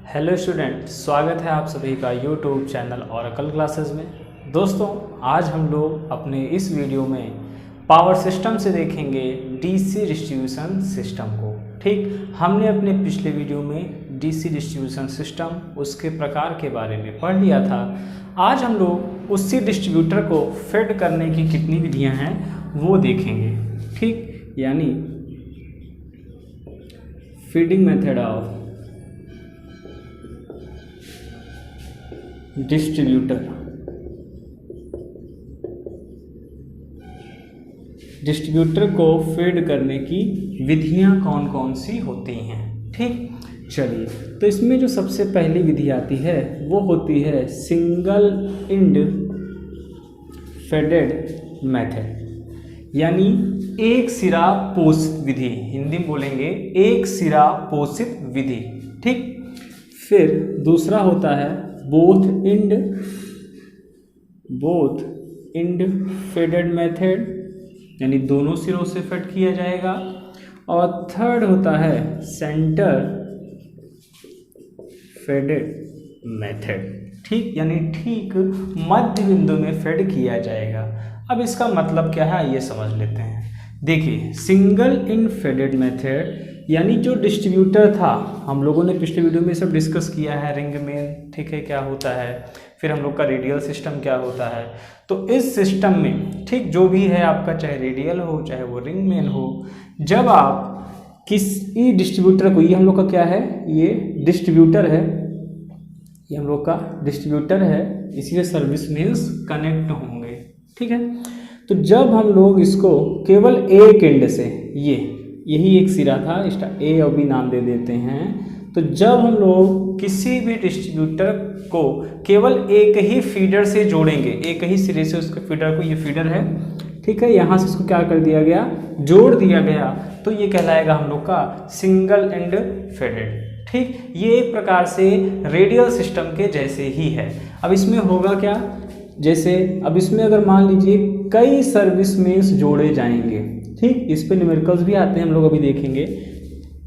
Hello student, स्वागत है आप सभी का यूट्यूब चैनल ओरेकल क्लासेस में। दोस्तों, आज हम लोग अपने इस वीडियो में पावर सिस्टम से देखेंगे डीसी डिस्ट्रीब्यूशन सिस्टम को। ठीक, हमने अपने पिछले वीडियो में डीसी डिस्ट्रीब्यूशन सिस्टम उसके प्रकार के बारे में पढ़ लिया था। आज हम लोग उसी डिस्ट्रीब्यूटर को फेड करने की कितनी विधियाँ हैं वो देखेंगे। ठीक, यानी फीडिंग मेथड ऑफ डिस्ट्रीब्यूटर को फीड करने की विधियां कौन कौन सी होती हैं। ठीक, चलिए, तो इसमें जो सबसे पहली विधि आती है वो होती है सिंगल एंड फेडेड मेथड, यानी एक सिरा पोषित विधि। हिंदी में बोलेंगे एक सिरा पोषित विधि। ठीक, फिर दूसरा होता है बोथ एंड फेडेड मेथड, यानी दोनों सिरों से फेड किया जाएगा। और थर्ड होता है सेंटर फेडेड मेथड। ठीक, यानी ठीक मध्य बिंदु में फेड किया जाएगा। अब इसका मतलब क्या है ये समझ लेते हैं। देखिए, सिंगल एंड फेडेड मेथड यानी जो डिस्ट्रीब्यूटर था, हम लोगों ने पिछले वीडियो में सब डिस्कस किया है। रिंग मेन, ठीक है, क्या होता है, फिर हम लोग का रेडियल सिस्टम क्या होता है। तो इस सिस्टम में ठीक जो भी है आपका, चाहे रेडियल हो चाहे वो रिंग मेन हो, जब आप किसी डिस्ट्रीब्यूटर को, ये हम लोग का क्या है, ये डिस्ट्रीब्यूटर है, ये हम लोग का डिस्ट्रीब्यूटर है, इसलिए सर्विस मेन्स कनेक्ट होंगे। ठीक है, तो जब हम लोग इसको केवल एक एंड से, यही एक सिरा था, इसका ए और बी नाम दे देते हैं। तो जब हम लोग किसी भी डिस्ट्रीब्यूटर को केवल एक ही फीडर से जोड़ेंगे, एक ही सिरे से उसके फीडर को, ये फीडर है, ठीक है, यहाँ से इसको क्या कर दिया गया, जोड़ दिया गया, तो ये कहलाएगा हम लोग का सिंगल एंड फेडेड। ठीक, ये एक प्रकार से रेडियल सिस्टम के जैसे ही है। अब इसमें होगा क्या, जैसे अब इसमें अगर मान लीजिए कई सर्विस मेन्स जोड़े जाएंगे, ठीक, इस पे न्यूमेरिकल्स भी आते हैं, हम लोग अभी देखेंगे।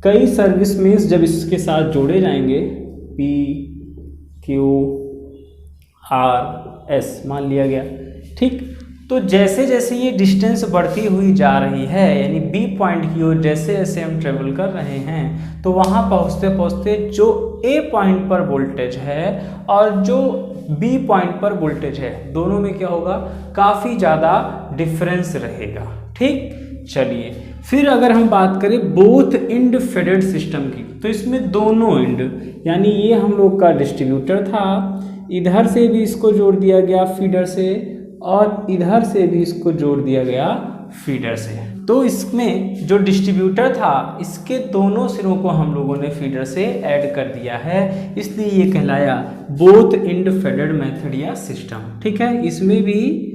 कई सर्विस मेन्स जब इसके साथ जोड़े जाएंगे, P, Q, R, S मान लिया गया। ठीक, तो जैसे जैसे ये डिस्टेंस बढ़ती हुई जा रही है, यानी B पॉइंट की ओर जैसे जैसे हम ट्रेवल कर रहे हैं, तो वहाँ पहुँचते पहुँचते जो A पॉइंट पर वोल्टेज है और जो B पॉइंट पर वोल्टेज है, दोनों में क्या होगा, काफ़ी ज़्यादा डिफरेंस रहेगा। ठीक, चलिए, फिर अगर हम बात करें बोथ एंड फेडेड सिस्टम की, तो इसमें दोनों एंड, यानी ये हम लोग का डिस्ट्रीब्यूटर था, इधर से भी इसको जोड़ दिया गया फीडर से और इधर से भी इसको जोड़ दिया गया फीडर से। तो इसमें जो डिस्ट्रीब्यूटर था, इसके दोनों सिरों को हम लोगों ने फीडर से ऐड कर दिया है, इसलिए ये कहलाया बोथ एंड फेडेड मेथड या सिस्टम। ठीक है, इसमें भी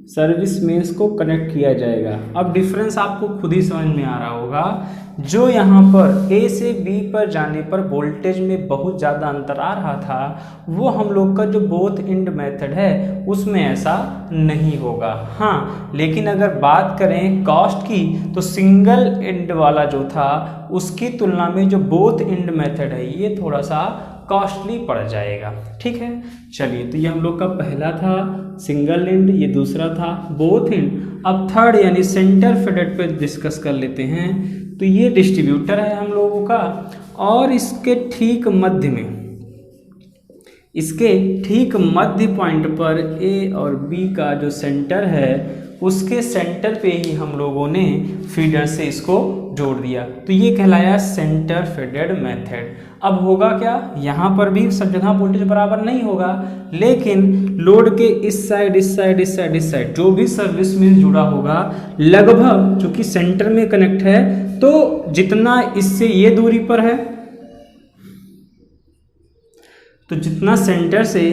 सर्विस मेन्स को कनेक्ट किया जाएगा। अब डिफरेंस आपको खुद ही समझ में आ रहा होगा, जो यहाँ पर A से B पर जाने पर वोल्टेज में बहुत ज़्यादा अंतर आ रहा था, वो हम लोग का जो बोथ एंड मेथड है उसमें ऐसा नहीं होगा। हाँ, लेकिन अगर बात करें कॉस्ट की, तो सिंगल एंड वाला जो था उसकी तुलना में जो बोथ एंड मेथड है ये थोड़ा सा कॉस्टली पड़ जाएगा। ठीक है, चलिए, तो ये हम लोग का पहला था सिंगल एंड, ये दूसरा था बोथ एंड। अब थर्ड यानी सेंटर फेडेड पे डिस्कस कर लेते हैं। तो ये डिस्ट्रीब्यूटर है हम लोगों का, और इसके ठीक मध्य में, इसके ठीक मध्य पॉइंट पर A और B का जो सेंटर है, उसके सेंटर पे ही हम लोगों ने फीडर से इसको जोड़ दिया, तो ये कहलाया सेंटर फेडेड मेथड। अब होगा क्या, यहाँ पर भी सब जगह वोल्टेज बराबर नहीं होगा, लेकिन लोड के इस साइड जो भी सर्विस में जुड़ा होगा, लगभग चूंकि सेंटर में कनेक्ट है, तो जितना इससे ये दूरी पर है, तो जितना सेंटर से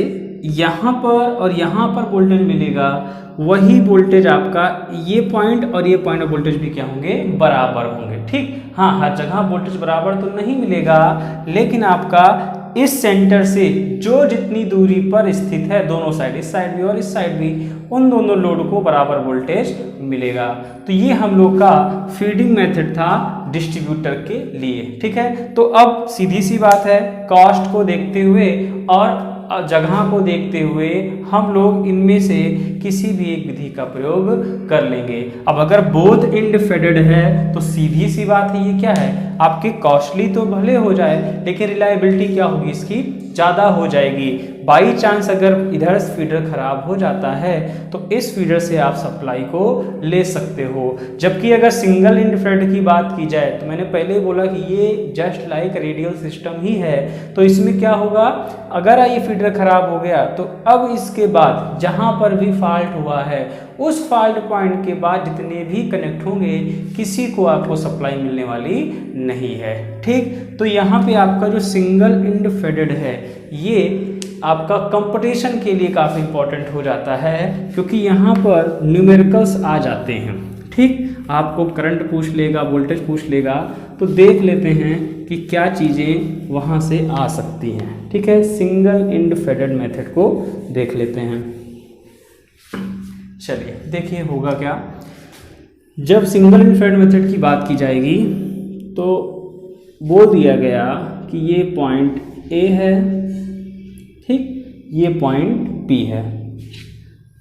यहाँ पर और यहाँ पर वोल्टेज मिलेगा, वही वोल्टेज आपका ये पॉइंट और ये पॉइंट ऑफ वोल्टेज भी क्या होंगे, बराबर होंगे। ठीक, हाँ, हर जगह वोल्टेज बराबर तो नहीं मिलेगा, लेकिन आपका इस सेंटर से जो जितनी दूरी पर स्थित है, दोनों साइड, इस साइड भी और इस साइड भी, उन दोनों लोड को बराबर वोल्टेज मिलेगा। तो ये हम लोग का फीडिंग मेथड था डिस्ट्रीब्यूटर के लिए। ठीक है, तो अब सीधी सी बात है, कॉस्ट को देखते हुए और जगह को देखते हुए हम लोग इनमें से किसी भी एक विधि का प्रयोग कर लेंगे। अब अगर बोथ इंडिफेडेड है तो सीधी सी बात है, ये क्या है, आपकी कॉस्टली तो भले हो जाए लेकिन रिलायबिलिटी क्या होगी, इसकी ज़्यादा हो जाएगी। बाई चांस अगर इधर फीडर खराब हो जाता है तो इस फीडर से आप सप्लाई को ले सकते हो। जबकि अगर सिंगल इंडिफेडेड की बात की जाए तो मैंने पहले ही बोला कि ये जस्ट लाइक रेडियल सिस्टम ही है। तो इसमें क्या होगा, अगर ये फीडर खराब हो गया तो अब इसके बाद जहाँ पर भी फॉल्ट हुआ है उस फॉल्ट पॉइंट के बाद जितने भी कनेक्ट होंगे किसी को आपको सप्लाई मिलने वाली नहीं है। ठीक, तो यहाँ पे आपका जो सिंगल इंडिफेडेड है ये आपका कंपटीशन के लिए काफ़ी इंपॉर्टेंट हो जाता है, क्योंकि यहाँ पर न्यूमेरिकल्स आ जाते हैं। ठीक, आपको करंट पूछ लेगा, वोल्टेज पूछ लेगा, तो देख लेते हैं कि क्या चीज़ें वहाँ से आ सकती हैं। ठीक है, सिंगल इंडिफेडेड मेथड को देख लेते हैं। चलिए देखिए होगा क्या, जब सिंगल इंडिफेडेड मेथड की बात की जाएगी तो बोल दिया गया कि ये पॉइंट ए है, ठीक, ये पॉइंट बी है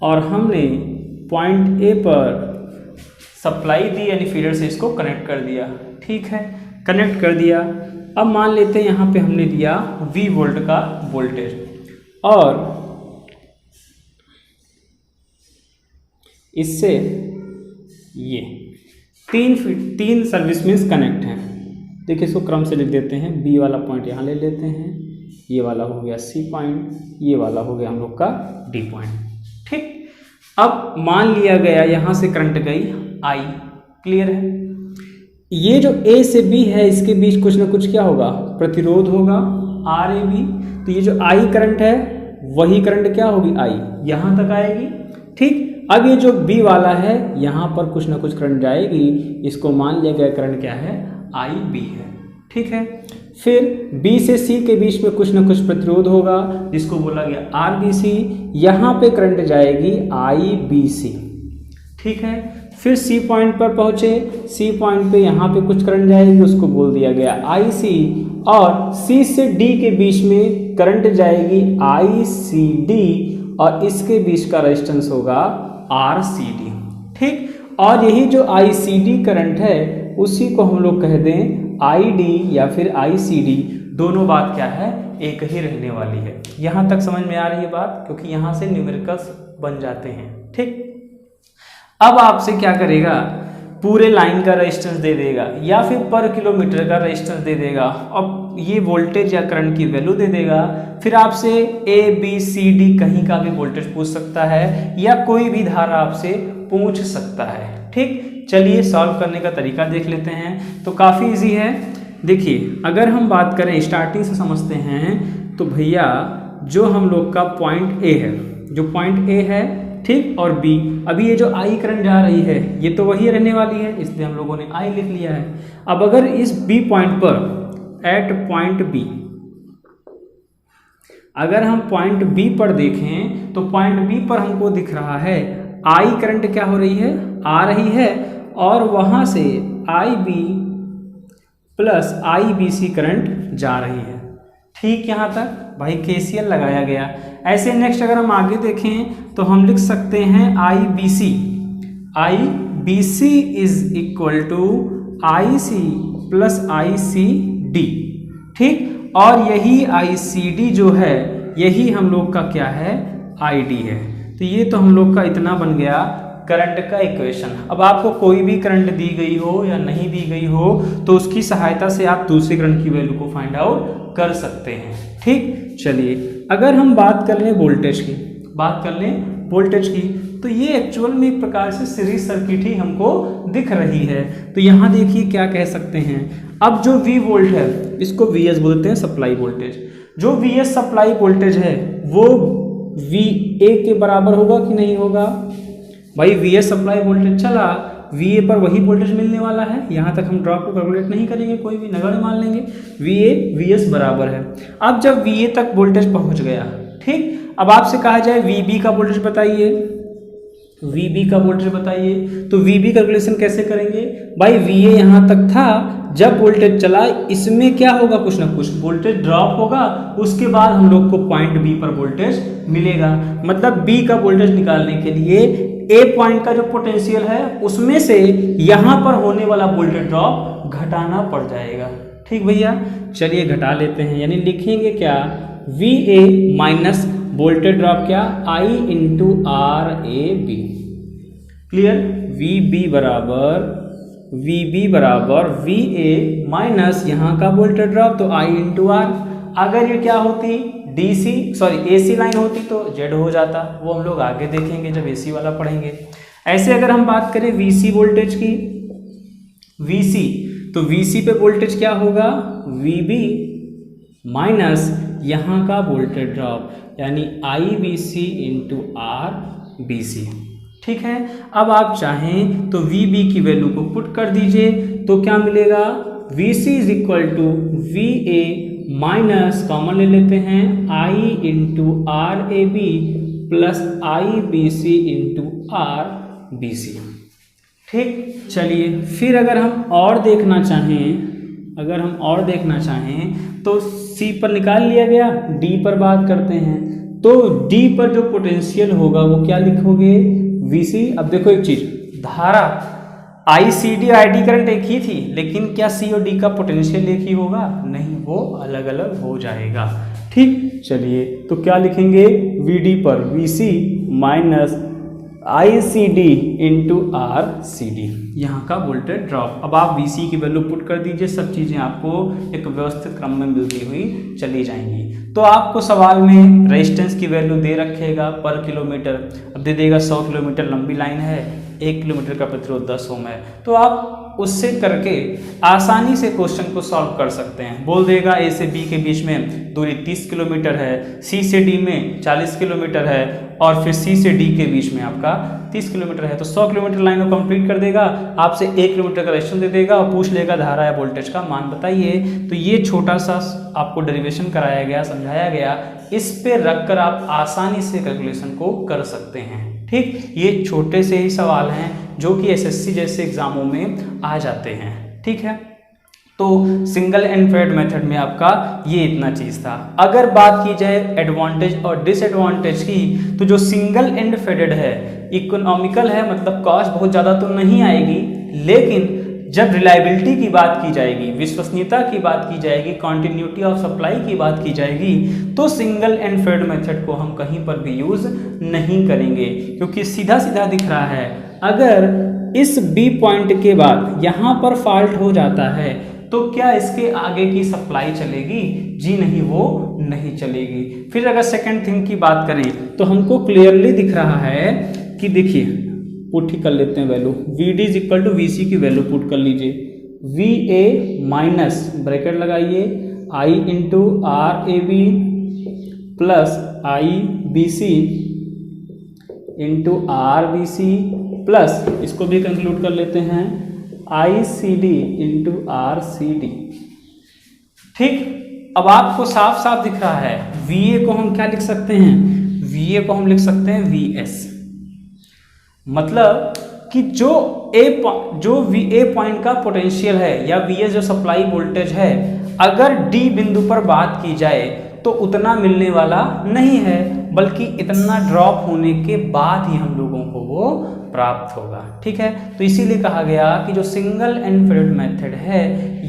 और हमने पॉइंट ए पर सप्लाई दी यानी फीडर से इसको कनेक्ट कर दिया। ठीक है, कनेक्ट कर दिया। अब मान लेते हैं यहाँ पे हमने दिया V वोल्ट का वोल्टेज और इससे ये तीन सर्विस मीन्स कनेक्ट हैं। देखिए इसको क्रम से लिख देते हैं, बी वाला पॉइंट यहाँ ले लेते हैं, ये वाला हो गया सी पॉइंट, ये वाला हो गया हम लोग का डी पॉइंट। ठीक, अब मान लिया गया यहाँ से करंट गई आई, क्लियर है। ये जो ए से बी है इसके बीच कुछ ना कुछ क्या होगा, प्रतिरोध होगा आर ए बी। तो ये जो आई करंट है वही करंट क्या होगी, आई यहाँ तक आएगी। ठीक, अब ये जो बी वाला है यहाँ पर कुछ ना कुछ करंट जाएगी, इसको मान लिया गया करंट क्या है, आई बी है। ठीक है, फिर B से C के बीच में कुछ ना कुछ प्रतिरोध होगा जिसको बोला गया आर बी सी, यहाँ पे करंट जाएगी आई बी सी। ठीक है, फिर C पॉइंट पर पहुँचे, C पॉइंट पे यहाँ पे कुछ करंट जाएगी, उसको बोल दिया गया आई सी, और C से D के बीच में करंट जाएगी आई सी डी और इसके बीच का रेजिस्टेंस होगा आर सी डी। ठीक, और यही जो आई सी डी करंट है उसी को हम लोग कह दें आई डी या फिर आई सी डी, दोनों बात क्या है, एक ही रहने वाली है। यहाँ तक समझ में आ रही है बात, क्योंकि यहाँ से न्यूमेरिकल्स बन जाते हैं। ठीक, अब आपसे क्या करेगा, पूरे लाइन का रेजिस्टेंस दे देगा या फिर पर किलोमीटर का रेजिस्टेंस दे देगा, अब ये वोल्टेज या करंट की वैल्यू दे देगा। फिर आपसे ए बी सी डी कहीं का भी वोल्टेज पूछ सकता है या कोई भी धारा आपसे पूछ सकता है। ठीक, चलिए सॉल्व करने का तरीका देख लेते हैं। तो काफ़ी इजी है। देखिए अगर हम बात करें स्टार्टिंग से समझते हैं तो भैया जो हम लोग का पॉइंट ए है, जो पॉइंट ए है, ठीक, और बी, अभी ये जो आई करंट जा रही है ये तो वही रहने वाली है, इसलिए हम लोगों ने आई लिख लिया है। अब अगर इस बी पॉइंट पर एट पॉइंट बी, अगर हम पॉइंट बी पर देखें तो पॉइंट बी पर हमको दिख रहा है आई करंट क्या हो रही है, आ रही है, और वहाँ से आई बी प्लस आई बी सी करंट जा रही है। ठीक, यहाँ तक भाई केसीएल लगाया गया। ऐसे नेक्स्ट अगर हम आगे देखें तो हम लिख सकते हैं I B C is equal to I C plus I C D. ठीक, और यही आई सी डी जो है यही हम लोग का क्या है, आई डी है। तो ये तो हम लोग का इतना बन गया करंट का इक्वेशन। अब आपको कोई भी करंट दी गई हो या नहीं दी गई हो तो उसकी सहायता से आप दूसरे करंट की वैल्यू को फाइंड आउट कर सकते हैं। ठीक, चलिए अगर हम बात कर लें वोल्टेज की, तो ये एक्चुअल में एक प्रकार से सीरीज सर्किट ही हमको दिख रही है। तो यहाँ देखिए क्या कह सकते हैं, अब जो V वोल्ट है इसको VS बोलते हैं, सप्लाई वोल्टेज। जो VS सप्लाई वोल्टेज है वो VA के बराबर होगा कि नहीं होगा, भाई VS सप्लाई वोल्टेज चला, VA पर वही वोल्टेज मिलने वाला है। यहाँ तक हम ड्रॉप को कैलकुलेट नहीं करेंगे, कोई भी नगण्य मान लेंगे, VA VS बराबर है। अब जब VA तक वोल्टेज पहुँच गया, ठीक, अब आपसे कहा जाए VB का वोल्टेज बताइए, VB का वोल्टेज बताइए। तो VB कैलकुलेशन कैसे करेंगे भाई, VA यहाँ तक था, जब वोल्टेज चला इसमें क्या होगा, कुछ ना कुछ वोल्टेज ड्रॉप होगा, उसके बाद हम लोग को पॉइंट B पर वोल्टेज मिलेगा। मतलब B का वोल्टेज निकालने के लिए A पॉइंट का जो पोटेंशियल है उसमें से यहाँ पर होने वाला वोल्टेज ड्रॉप घटाना पड़ जाएगा। ठीक भैया, चलिए घटा लेते हैं, यानी लिखेंगे क्या, VA माइनस वोल्टेज ड्रॉप क्या, I into RAB। Clear, VB बराबर VA माइनस यहाँ का वोल्टेज ड्रॉप तो I इंटू R। अगर ये क्या होती AC लाइन होती तो Z हो जाता, वो हम लोग आगे देखेंगे जब AC वाला पढ़ेंगे। ऐसे अगर हम बात करें VC वोल्टेज की, VC तो VC पे वोल्टेज क्या होगा, VB माइनस यहाँ का वोल्टेज ड्रॉप यानी IBC इंटू RBC। ठीक है, अब आप चाहें तो VB की वैल्यू को पुट कर दीजिए तो क्या मिलेगा, VC is equal to VA minus common ले लेते हैं I into RAB plus IBC into RBC। ठीक, चलिए फिर अगर हम और देखना चाहें तो C पर निकाल लिया गया, D पर बात करते हैं। तो D पर जो पोटेंशियल होगा वो क्या लिखोगे, VC। अब देखो एक चीज, धारा ICD ID करंट एक ही थी, लेकिन क्या C और D का पोटेंशियल एक ही होगा, नहीं, वो अलग अलग हो जाएगा। ठीक, चलिए तो क्या लिखेंगे, VD पर VC minus ICD into RCD, यहाँ का वोल्टेज ड्रॉप। अब आप VC की वैल्यू पुट कर दीजिए, सब चीज़ें आपको एक व्यवस्थित क्रम में मिलती हुई चली जाएंगी। तो आपको सवाल में रेजिस्टेंस की वैल्यू दे रखेगा पर किलोमीटर, अब दे देगा 100 किलोमीटर लंबी लाइन है, 1 किलोमीटर का प्रतिरोध 10 ओम है, तो आप उससे करके आसानी से क्वेश्चन को सॉल्व कर सकते हैं। बोल देगा A से B के बीच में दूरी 30 किलोमीटर है, C से D में 40 किलोमीटर है और फिर C से D के बीच में आपका 30 किलोमीटर है, तो 100 किलोमीटर लाइन को कंप्लीट कर देगा, आपसे 1 किलोमीटर का रेजिस्टेंस दे देगा और पूछ लेगा धारा या वोल्टेज का मान बताइए। तो ये छोटा सा आपको डेरिवेशन कराया गया, समझाया गया, इस पे रखकर आप आसानी से कैलकुलेशन को कर सकते हैं। ठीक, ये छोटे से ही सवाल हैं जो कि SSC जैसे एग्जामों में आ जाते हैं। ठीक है, तो सिंगल एंड फेड मेथड में आपका ये इतना चीज़ था। अगर बात की जाए एडवांटेज और डिसएडवांटेज की, तो जो सिंगल एंड फेडेड है इकोनॉमिकल है, मतलब कॉस्ट बहुत ज़्यादा तो नहीं आएगी, लेकिन जब रिलायबिलिटी की बात की जाएगी, विश्वसनीयता की बात की जाएगी, कॉन्टिन्यूटी ऑफ सप्लाई की बात की जाएगी, तो सिंगल एंड फेड मेथड को हम कहीं पर भी यूज़ नहीं करेंगे, क्योंकि सीधा सीधा दिख रहा है, अगर इस B पॉइंट के बाद यहाँ पर फॉल्ट हो जाता है तो क्या इसके आगे की सप्लाई चलेगी, जी नहीं, वो नहीं चलेगी। फिर अगर सेकेंड थिंग की बात करें तो हमको क्लियरली दिख रहा है कि देखिए, पुट ही कर लेते हैं value, VD is equal to VC की वैल्यू पुट कर लीजिए, VA माइनस ब्रैकेट लगाइए I into RAB plus IBC into RBC plus इसको भी कंक्लूड कर लेते हैं ICD इंटू RCD। ठीक, अब आपको साफ साफ दिख रहा है, VA को हम क्या लिख सकते हैं, VA को हम लिख सकते हैं VS, मतलब कि जो VA पॉइंट का पोटेंशियल है या VS जो सप्लाई वोल्टेज है, अगर D बिंदु पर बात की जाए तो उतना मिलने वाला नहीं है, बल्कि इतना ड्रॉप होने के बाद ही हम लोगों को वो प्राप्त होगा। ठीक है, तो इसीलिए कहा गया कि जो सिंगल एंड फेडेड मेथड है,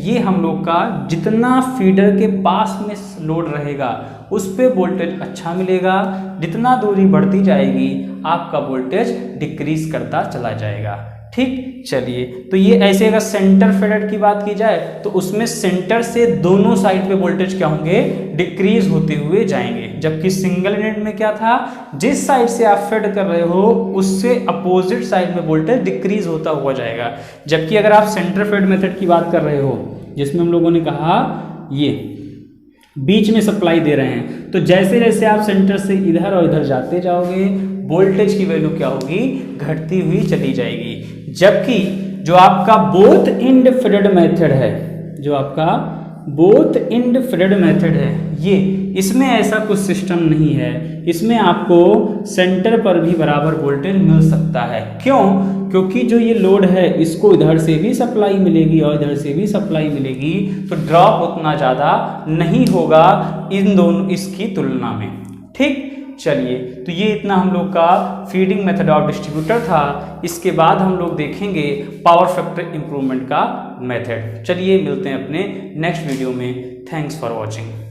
ये हम लोग का जितना फीडर के पास में लोड रहेगा उस पे वोल्टेज अच्छा मिलेगा, जितना दूरी बढ़ती जाएगी आपका वोल्टेज डिक्रीज करता चला जाएगा। ठीक, चलिए, तो ये ऐसे अगर सेंटर फेडेड की बात की जाए तो उसमें सेंटर से दोनों साइड पे वोल्टेज क्या होंगे, डिक्रीज होते हुए जाएंगे, जबकि सिंगल यूनिट में क्या था, जिस साइड से आप फेड कर रहे हो उससे अपोजिट साइड में वोल्टेज डिक्रीज होता हुआ जाएगा। जबकि अगर आप सेंटर फेड मेथड की बात कर रहे हो, जिसमें हम लोगों ने कहा ये बीच में सप्लाई दे रहे हैं, तो जैसे जैसे आप सेंटर से इधर और इधर जाते जाओगे वोल्टेज की वैल्यू क्या होगी, घटती हुई चली जाएगी। जबकि जो आपका बोथ एंड फेडेड मेथड है, जो आपका बोथ एंड फेडेड मेथड है ये, इसमें ऐसा कुछ सिस्टम नहीं है, इसमें आपको सेंटर पर भी बराबर वोल्टेज मिल सकता है। क्यों? क्योंकि जो ये लोड है इसको इधर से भी सप्लाई मिलेगी और इधर से भी सप्लाई मिलेगी, तो ड्रॉप उतना ज़्यादा नहीं होगा इन दोनों इसकी तुलना में। ठीक, चलिए, तो ये इतना हम लोग का फीडिंग मेथड ऑफ डिस्ट्रीब्यूटर था। इसके बाद हम लोग देखेंगे पावर फैक्टर इंप्रूवमेंट का मेथड। चलिए मिलते हैं अपने नेक्स्ट वीडियो में। Thanks for watching.